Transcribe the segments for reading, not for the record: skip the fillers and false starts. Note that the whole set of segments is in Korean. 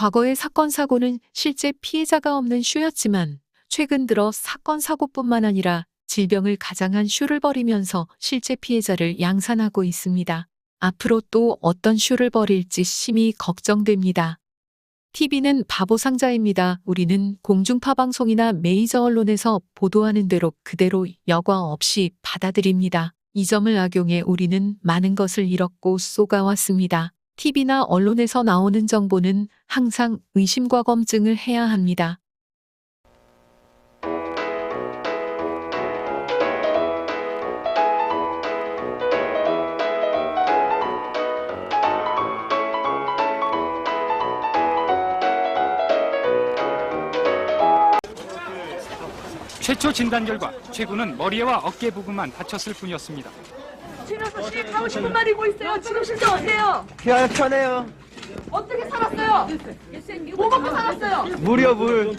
과거의 사건 사고는 실제 피해자가 없는 쇼였지만 최근 들어 사건 사고뿐만 아니라 질병을 가장한 쇼를 벌이면서 실제 피해자를 양산하고 있습니다. 앞으로 또 어떤 쇼를 벌일지 심히 걱정됩니다. TV는 바보 상자입니다. 우리는 공중파 방송이나 메이저 언론에서 보도하는 대로 그대로 여과 없이 받아들입니다. 이 점을 악용해 우리는 많은 것을 잃었고 쏘가왔습니다. TV나 언론에서 나오는 정보는 항상 의심과 검증을 해야 합니다. 최초 진단 결과 최군은 머리와 어깨 부분만 다쳤을 뿐이었습니다. 집에서 시입하고 싶은 말이 고 있어요. 지금 실정 어때요? 편해요. 어떻게 살았어요? 뭐 먹고 살았어요? 물이요, 물.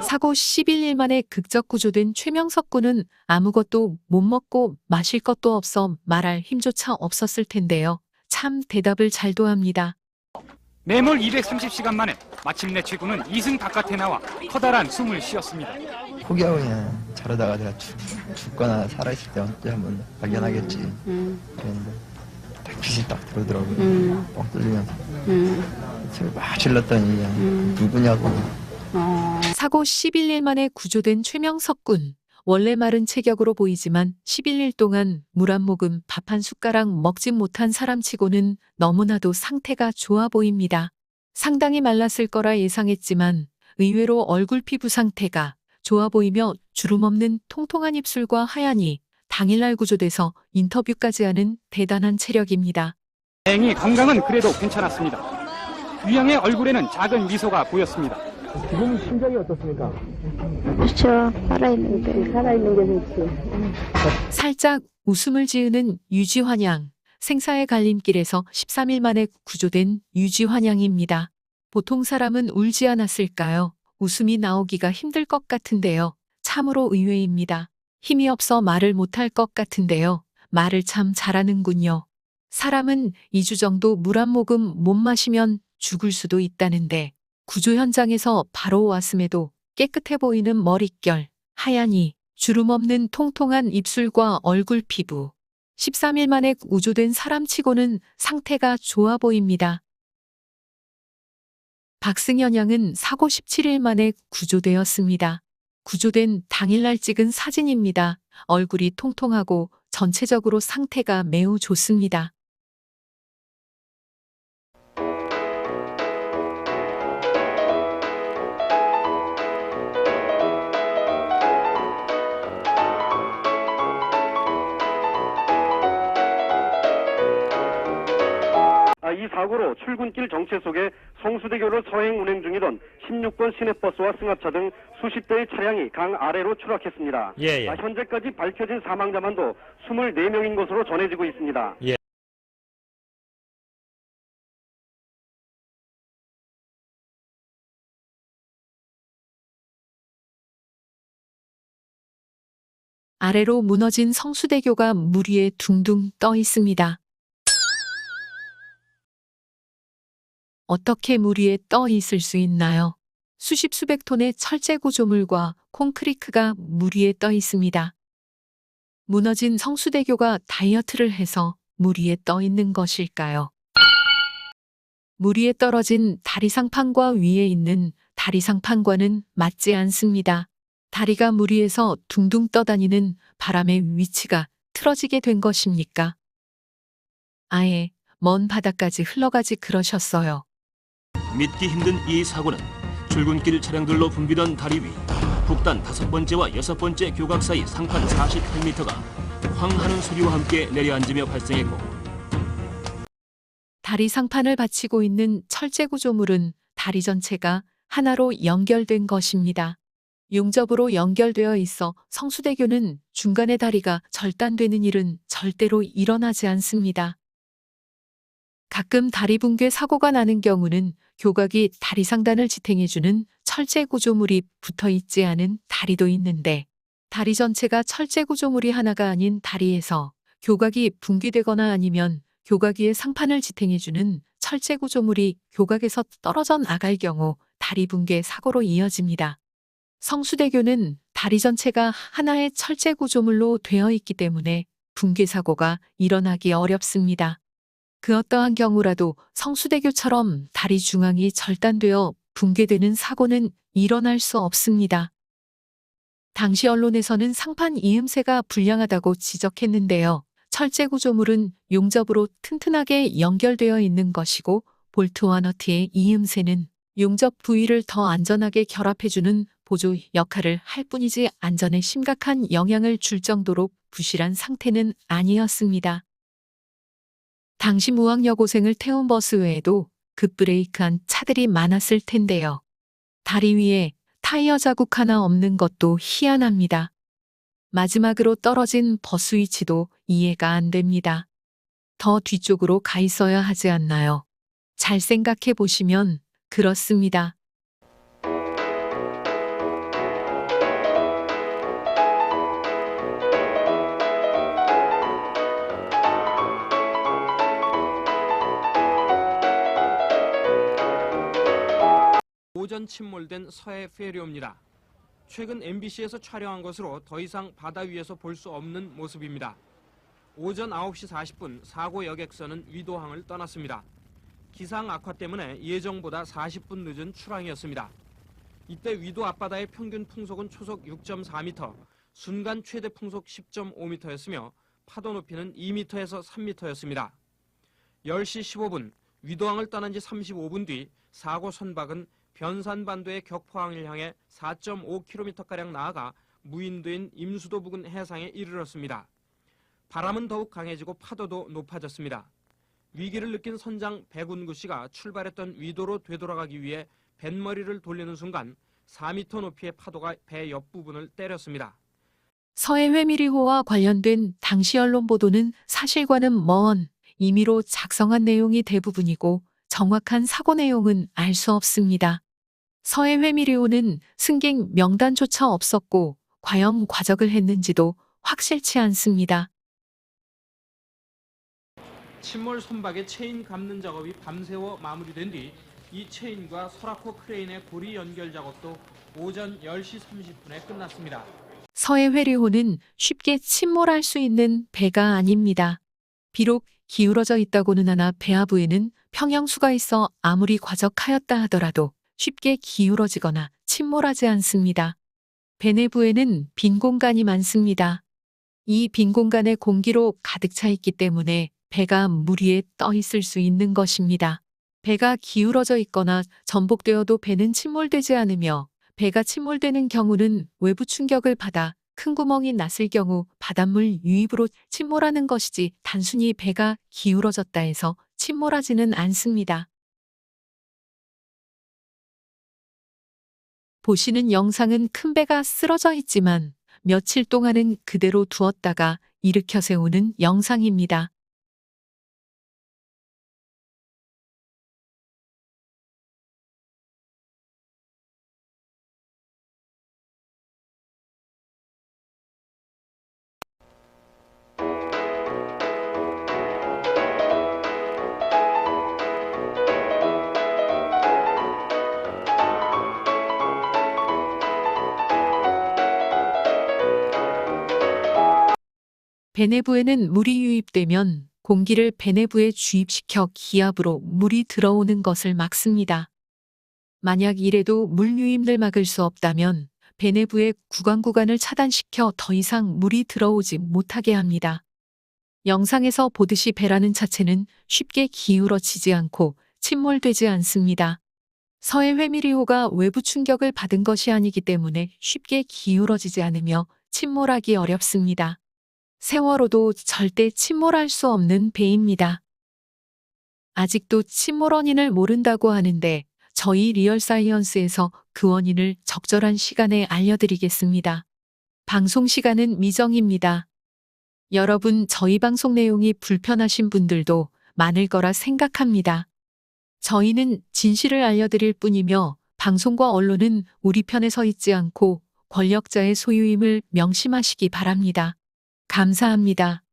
사고 11일 만에 극적 구조된 최명석 군은 아무것도 못 먹고 마실 것도 없어 말할 힘조차 없었을 텐데요. 참 대답을 잘도 합니다. 매몰 230시간 만에 마침내 최군은 이승 바깥에 나와 커다란 숨을 쉬었습니다. 포기하고 그냥 자르다가 내가 죽거나 살아있을 때 언제 한번 발견하겠지. 그랬는데 딱 빛이 딱 들어오더라고요. 뻥 뚫리면서. 소리 막 질렀더니 그냥 누구냐고. 사고 11일 만에 구조된 최명석 군. 원래 마른 체격으로 보이지만 11일 동안 물 한 모금 밥 한 숟가락 먹지 못한 사람치고는 너무나도 상태가 좋아 보입니다. 상당히 말랐을 거라 예상했지만 의외로 얼굴 피부 상태가 좋아 보이며 주름 없는 통통한 입술과 하얀이 당일날 구조돼서 인터뷰까지 하는 대단한 체력입니다. 다행히 건강은 그래도 괜찮았습니다. 유영의 얼굴에는 작은 미소가 보였습니다. 지금 심정이 어떻습니까? 그렇죠. 살아있는 게 좋지. 살짝 웃음을 지으는 유지환양. 생사의 갈림길에서 13일 만에 구조된 유지환양입니다. 보통 사람은 울지 않았을까요? 웃음이 나오기가 힘들 것 같은데요. 참으로 의외입니다. 힘이 없어 말을 못할 것 같은데요. 말을 참 잘하는군요. 사람은 2주 정도 물 한 모금 못 마시면 죽을 수도 있다는데 구조 현장에서 바로 왔음에도 깨끗해 보이는 머릿결, 하얀이, 주름 없는 통통한 입술과 얼굴 피부. 13일 만에 구조된 사람치고는 상태가 좋아 보입니다. 박승현 양은 사고 17일 만에 구조되었습니다. 구조된 당일날 찍은 사진입니다. 얼굴이 통통하고 전체적으로 상태가 매우 좋습니다. 이 사고로 출근길 정체 속에 성수대교를 서행 운행 중이던 16번 시내버스와 승합차 등 수십 대의 차량이 강 아래로 추락했습니다. 현재까지 밝혀진 사망자만도 24명인 것으로 전해지고 있습니다. 아래로 무너진 성수대교가 물 위에 둥둥 떠 있습니다. 어떻게 물 위에 떠 있을 수 있나요? 수십 수백 톤의 철제 구조물과 콘크리트가 물 위에 떠 있습니다. 무너진 성수대교가 다이어트를 해서 물 위에 떠 있는 것일까요? 물 위에 떨어진 다리상판과 위에 있는 다리상판과는 맞지 않습니다. 다리가 물 위에서 둥둥 떠다니는 바람의 위치가 틀어지게 된 것입니까? 아예 먼 바다까지 흘러가지 그러셨어요. 믿기 힘든 이 사고는 출근길 차량들로 붐비던 다리 위 북단 5번째와 6번째 교각 사이 상판 48m가 쾅 하는 소리와 함께 내려앉으며 발생했고, 다리 상판을 받치고 있는 철제 구조물은 다리 전체가 하나로 연결된 것입니다. 용접으로 연결되어 있어 성수대교는 중간에 다리가 절단되는 일은 절대로 일어나지 않습니다. 가끔 다리 붕괴 사고가 나는 경우는 교각이 다리 상단을 지탱해주는 철제 구조물이 붙어 있지 않은 다리도 있는데, 다리 전체가 철제 구조물이 하나가 아닌 다리에서 교각이 붕괴되거나 아니면 교각 위에 상판을 지탱해주는 철제 구조물이 교각에서 떨어져 나갈 경우 다리 붕괴 사고로 이어집니다. 성수대교는 다리 전체가 하나의 철제 구조물로 되어 있기 때문에 붕괴 사고가 일어나기 어렵습니다. 그 어떠한 경우라도 성수대교처럼 다리 중앙이 절단되어 붕괴되는 사고는 일어날 수 없습니다. 당시 언론에서는 상판 이음새가 불량하다고 지적했는데요. 철제 구조물은 용접으로 튼튼하게 연결되어 있는 것이고 볼트와 너트의 이음새는 용접 부위를 더 안전하게 결합해주는 보조 역할을 할 뿐이지 안전에 심각한 영향을 줄 정도로 부실한 상태는 아니었습니다. 당시 무학여고생을 태운 버스 외에도 급브레이크한 차들이 많았을 텐데요. 다리 위에 타이어 자국 하나 없는 것도 희한합니다. 마지막으로 떨어진 버스 위치도 이해가 안 됩니다. 더 뒤쪽으로 가 있어야 하지 않나요? 잘 생각해 보시면 그렇습니다. 오전 침몰된 서해 페리오입니다. 최근 MBC에서 촬영한 것으로 더 이상 바다 위에서 볼 수 없는 모습입니다. 오전 9시 40분 사고 여객선은 위도항을 떠났습니다. 기상 악화 때문에 예정보다 40분 늦은 출항이었습니다. 이때 위도 앞바다의 평균 풍속은 초속 6.4m, 순간 최대 풍속 10.5m였으며 파도 높이는 2m에서 3m였습니다. 10시 15분 위도항을 떠난 지 35분 뒤 사고 선박은 변산반도의 격포항을 향해 4.5km가량 나아가 무인도인 임수도 부근 해상에 이르렀습니다. 바람은 더욱 강해지고 파도도 높아졌습니다. 위기를 느낀 선장 백운구 씨가 출발했던 위도로 되돌아가기 위해 뱃머리를 돌리는 순간 4m 높이의 파도가 배 옆부분을 때렸습니다. 서해 회미리호와 관련된 당시 언론 보도는 사실과는 먼 임의로 작성한 내용이 대부분이고 정확한 사고 내용은 알 수 없습니다. 서해 회미리호는 승객 명단조차 없었고 과연 과적을 했는지도 확실치 않습니다. 침몰 선박의 체인 감는 작업이 밤새워 마무리된 뒤 이 체인과 설악호 크레인의 고리 연결 작업도 오전 10시 30분에 끝났습니다. 서해 회리호는 쉽게 침몰할 수 있는 배가 아닙니다. 비록 기울어져 있다고는 하나 배하부에는 평형수가 있어 아무리 과적하였다 하더라도 쉽게 기울어지거나 침몰하지 않습니다. 배 내부에는 빈 공간이 많습니다. 이 빈 공간에 공기로 가득 차 있기 때문에 배가 물 위에 떠 있을 수 있는 것입니다. 배가 기울어져 있거나 전복되어도 배는 침몰되지 않으며 배가 침몰되는 경우는 외부 충격을 받아 큰 구멍이 났을 경우 바닷물 유입으로 침몰하는 것이지 단순히 배가 기울어졌다 해서 침몰하지는 않습니다. 보시는 영상은 큰 배가 쓰러져 있지만 며칠 동안은 그대로 두었다가 일으켜 세우는 영상입니다. 배 내부에는 물이 유입되면 공기를 배 내부에 주입시켜 기압으로 물이 들어오는 것을 막습니다. 만약 이래도 물 유입을 막을 수 없다면 배 내부의 구간을 차단시켜 더 이상 물이 들어오지 못하게 합니다. 영상에서 보듯이 배라는 자체는 쉽게 기울어지지 않고 침몰되지 않습니다. 서해 회미리호가 외부 충격을 받은 것이 아니기 때문에 쉽게 기울어지지 않으며 침몰하기 어렵습니다. 세월호도 절대 침몰할 수 없는 배입니다. 아직도 침몰 원인을 모른다고 하는데 저희 리얼사이언스에서 그 원인을 적절한 시간에 알려드리겠습니다. 방송 시간은 미정입니다. 여러분, 저희 방송 내용이 불편하신 분들도 많을 거라 생각합니다. 저희는 진실을 알려드릴 뿐이며 방송과 언론은 우리 편에 서 있지 않고 권력자의 소유임을 명심하시기 바랍니다. 감사합니다.